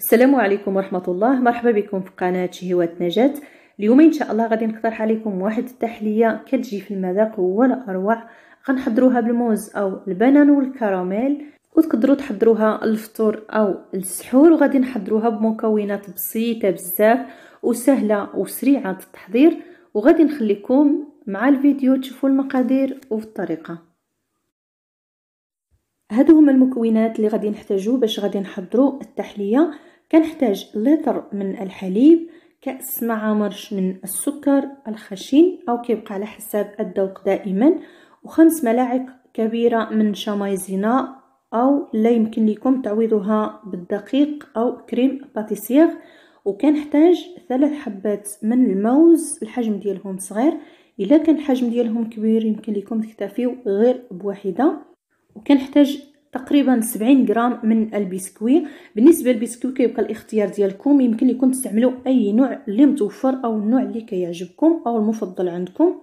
السلام عليكم ورحمة الله. مرحبا بكم في قناة شهوات نجاة. اليوم ان شاء الله غادي نقترح عليكم واحد التحلية كتجي في المذاق ولا اروع. غنحضروها بالموز او البنان والكراميل، وتقدروا تحضروها الفطور او السحور، وغادي نحضروها بمكونات بسيطة بزاف وسهلة وسريعة التحضير. وغادي نخليكم مع الفيديو تشوفوا المقادير والطريقة. هادو هما المكونات اللي غادي نحتاجو باش غادي نحضروا التحلية. كنحتاج لتر من الحليب، كأس مع مرش من السكر الخشن او كيبقى على حساب الذوق دائما، و5 ملاعق كبيرة من شمايزينا او لا يمكن لكم تعويضها بالدقيق او كريم باتيسير. وكنحتاج 3 حبات من الموز الحجم ديالهم صغير، الا كان الحجم ديالهم كبير يمكن لكم تكتفيو غير بواحده. وكنحتاج تقريبا 70 غرام من البسكوي. بالنسبه للبسكوي كيبقى الاختيار ديالكم، يمكن لكم تستعملوا اي نوع اللي متوفر او النوع اللي كيعجبكم او المفضل عندكم،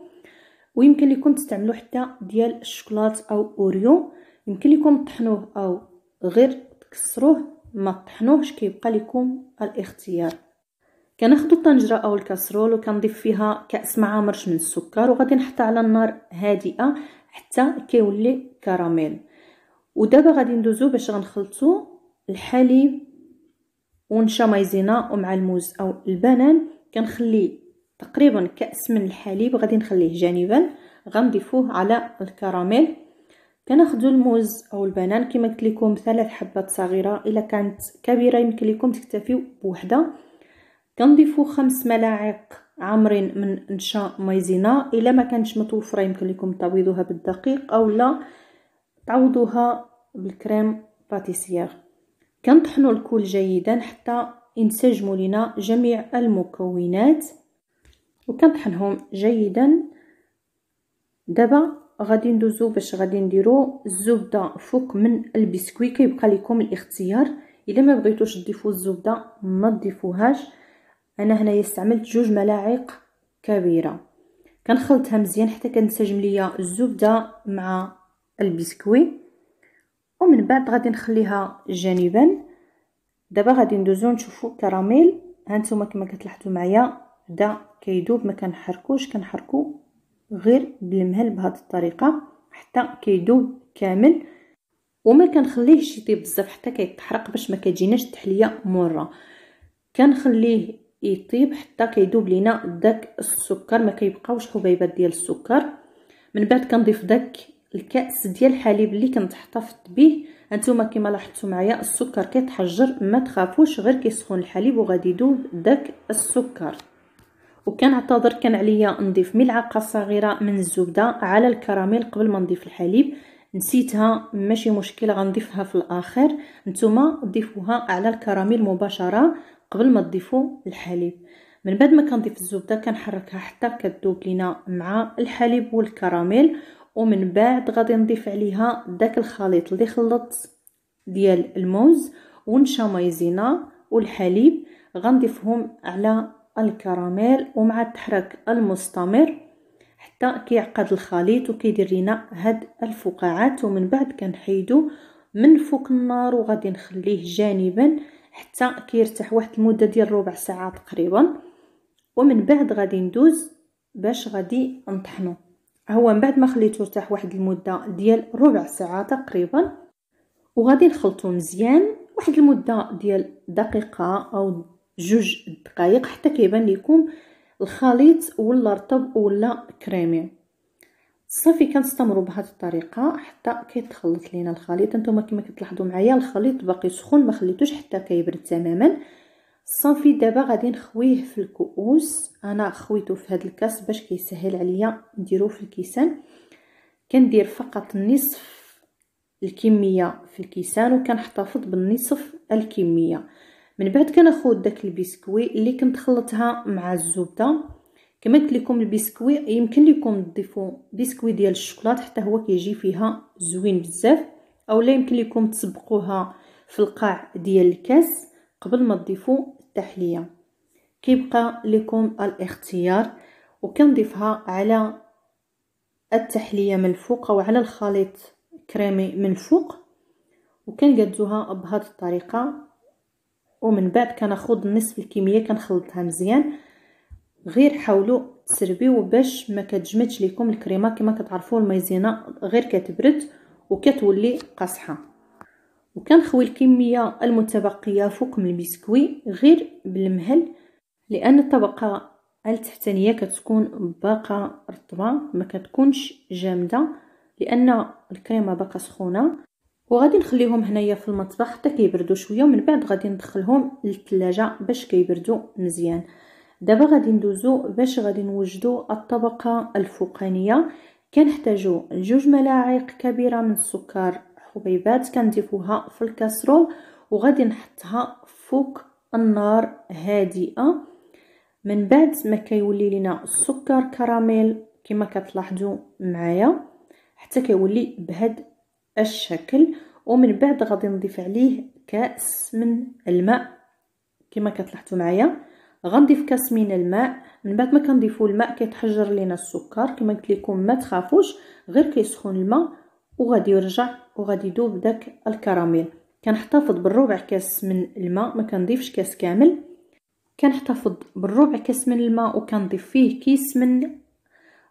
ويمكن لكم تستعملوا حتى ديال الشوكولات او اوريو. يمكن لكم تطحنوه او غير تكسروه، ما تطحنوهش كيبقى لكم الاختيار. كناخذوا الطنجره او الكاسرول وكنضيف فيها كأس مع مرش من السكر، وغادي نحطها على النار هادئه حتى كيولي كراميل. ودابا غادي ندوزو باش غنخلطوا الحليب ونشامايزينا ومع الموز او البنان. كنخلي تقريبا كأس من الحليب غادي نخليه جانبا، غنضيفوه على الكراميل. كناخذوا الموز او البنان كما قلت لكم 3 حبات صغيره، الا كانت كبيره يمكن لكم تكتفيو بوحده. كنضيفوا 5 ملاعق عامرين من نشا مايزينا، الا ما كانتش متوفره يمكن لكم تعويضوها بالدقيق او لا تعوضوها بالكريم باتيسير. كنطحنوا الكل جيدا حتى ينسجموا لنا جميع المكونات، وكنطحنهم جيدا. دابا غادي ندوزو باش غادي نديرو الزبده فوق من البسكوي. كيبقى لكم الاختيار، الا ما بغيتوش تضيفوا الزبده ما تضيفوهاش. انا هنايا استعملت 2 ملاعق كبيره. كنخلطها مزيان حتى كنسجم ليا الزبده مع البسكوي، ومن بعد غادي نخليها جانبا. دابا غادي ندوزو نشوفوا كراميل. هانتوما كما كتلاحظوا معايا بدا كيذوب، ما كنحركوش، كنحركو غير بالمهل بهذه الطريقه حتى كيذوب كامل، وما كنخليهش يطيب بزاف حتى كيتحرق باش ما كتجيناش التحليه مره. كنخليه يطيب حتى كيذوب لينا داك السكر، ما كيبقاوش حبيبات ديال السكر. من بعد كنضيف داك الكأس ديال الحليب اللي كنت احتفظت به. هانتوما كما لاحظتوا معايا السكر كيتحجر، ما تخافوش، غير كيسخن الحليب وغادي يذوب داك السكر. وكنعتذر كان عليا نضيف ملعقه صغيره من الزبده على الكراميل قبل ما نضيف الحليب، نسيتها، ماشي مشكله، غنضيفها في الاخر. نتوما ضيفوها على الكراميل مباشره قبل ما تضيفوا الحليب. من بعد ما كنضيف الزبده كنحركها حتى كتذوب لينا مع الحليب والكراميل. ومن بعد غادي نضيف عليها داك الخليط اللي خلطت ديال الموز ونشا مايزينا والحليب، غنضيفهم على الكراميل ومع التحرك المستمر حتى كيعقد الخليط وكيدير لنا هاد الفقاعات. ومن بعد كنحيدو من فوق النار وغادي نخليه جانبا حتى كيرتاح واحد المده ديال ربع ساعه تقريبا. ومن بعد غادي ندوز باش غادي نطحنو. هو من بعد ما خليته يرتاح واحد المده ديال ربع ساعه تقريبا، وغادي نخلطو مزيان واحد المده ديال دقيقه او 2 دقائق حتى كيبان لكم الخليط ولا رطب ولا كريمي. صافي كنستمروا بهذه الطريقه حتى كيتخلط لينا الخليط. نتوما كما كتلاحظوا معايا الخليط باقي سخون، ما خليتوش حتى كيبرد تماما. صافي دابا غادي نخويه في الكؤوس. انا خويته في هذا الكاس باش كيسهل عليا نديروه في الكيسان. كندير فقط نصف الكميه في الكيسان وكنحتفظ بالنصف الكميه. من بعد كناخذ داك البسكوي اللي كنت خلطها مع الزبده. كما قلت لكم البسكوي يمكن لكم تضيفوا بسكوي ديال الشوكولات حتى هو كيجي فيها زوين بزاف، او لا يمكن لكم تسبقوها في القاع ديال الكاس قبل ما تضيفوا التحليه، كيبقى لكم الاختيار. وكنضيفها على التحليه من الفوق او على الخليط كريمي من الفوق، وكنقادوها بهذه الطريقه ومن بعد كناخذ نصف الكميه كنخلطها مزيان. غير حاولوا تسربيو باش ما كتجمدش لكم الكريمه. كما كتعرفوا المايزينا غير كتبرد وكتولي قاصحه. وكنخوي الكميه المتبقيه فوق من البسكوي غير بالمهل، لان الطبقه التحتانيه كتكون باقه رطبه ما كتكونش جامده، لان الكريمه باقه سخونه. وغادي نخليهم هنايا في المطبخ حتى كيبردوا شويه، ومن بعد غادي ندخلهم للثلاجه باش كيبردوا مزيان. دابا غادي ندوزو باش غادي نوجدوا الطبقه الفوقانيه. كنحتاجوا 2 ملاعق كبيره من السكر حبيبات كنضيفوها في الكاسرول وغادي نحطها فوق النار هادئه. من بعد ما كيولي لنا السكر كراميل كما كتلاحظوا معايا حتى كيولي بهذا الشكل، ومن بعد غادي نضيف عليه كاس من الماء كما كتلاحظوا معايا. غنضيف كاس من الماء. من بعد ما كنضيفوا الماء كيتحجر لينا السكر. كما قلت لكم ما تخافوش، غير كيسخن الماء وغادي يرجع وغادي يذوب داك الكراميل. كنحتفظ بالربع كاس من الماء، ما كنضيفش كاس كامل. كنحتفظ بالربع كاس من الماء وكنضيف فيه كيس من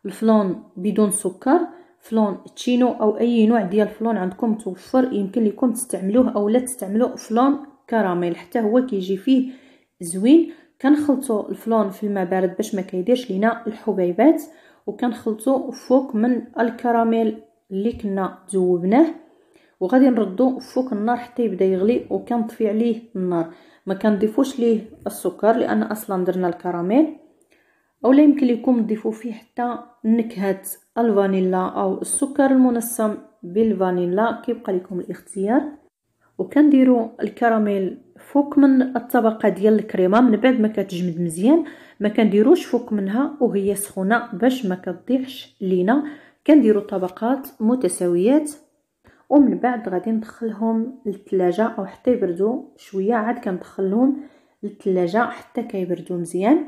الفلون بدون سكر، فلون تشينو او اي نوع ديال الفلون عندكم متوفر يمكن لكم تستعملوه، او لا تستعملوا فلون كراميل حتى هو كيجي فيه زوين. كنخلطوا الفلون في الماء بارد باش ما كيديرش لينا الحبيبات، وكنخلطوا فوق من الكراميل اللي كنا ذوبناه، وغادي نردو فوق النار حتى يبدا يغلي. وكنطفي عليه النار، ما كنضيفوش ليه السكر لان اصلا درنا الكراميل. اولا يمكن لكم تضيفوا فيه حتى نكهه الفانيلا او السكر المنسم بالفانيلا، كيبقى لكم الاختيار. وكنديروا الكراميل فوق من الطبقه ديال الكريمه. من بعد ما كتجمد مزيان ما كنديروش فوق منها وهي سخونه باش ما كتضيعش لينا. كنديروا طبقات متساويات، ومن بعد غادي ندخلهم للثلاجه او حتى يبردوا شويه. عاد كندخلهم للثلاجه حتى كيبردوا مزيان.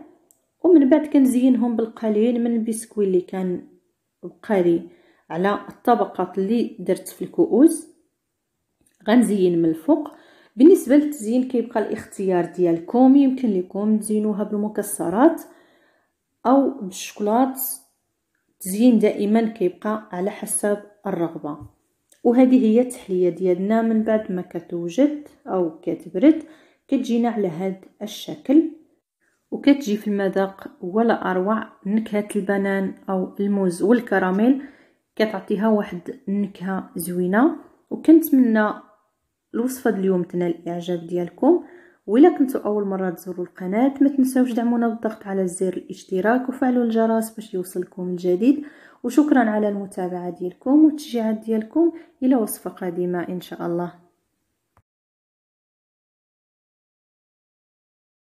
ومن بعد كنزينهم بالقليل من البسكوي اللي كان بقالي على الطبقات اللي درت في الكؤوس. غنزين من الفوق. بالنسبه للتزيين كيبقى الاختيار ديالكم، يمكن لكم تزينوها بالمكسرات او بالشوكولات. تزيين دائما كيبقى على حسب الرغبه. وهذه هي التحليه ديالنا من بعد ما كتوجد او كتبرد. كتجينا على هذا الشكل وكتجي في المذاق ولا اروع. نكهه البنان او الموز والكراميل كتعطيها واحد النكهه زوينه. وكنتمنى الوصفه اليوم تنال الاعجاب ديالكم. وإلا كنتوا اول مره تزوروا القناه ما تنساوش دعمونا بالضغط على زر الاشتراك وفعلوا الجرس باش يوصلكم الجديد. وشكرا على المتابعه ديالكم والتشجيعات ديالكم. الى وصفه قادمه ان شاء الله.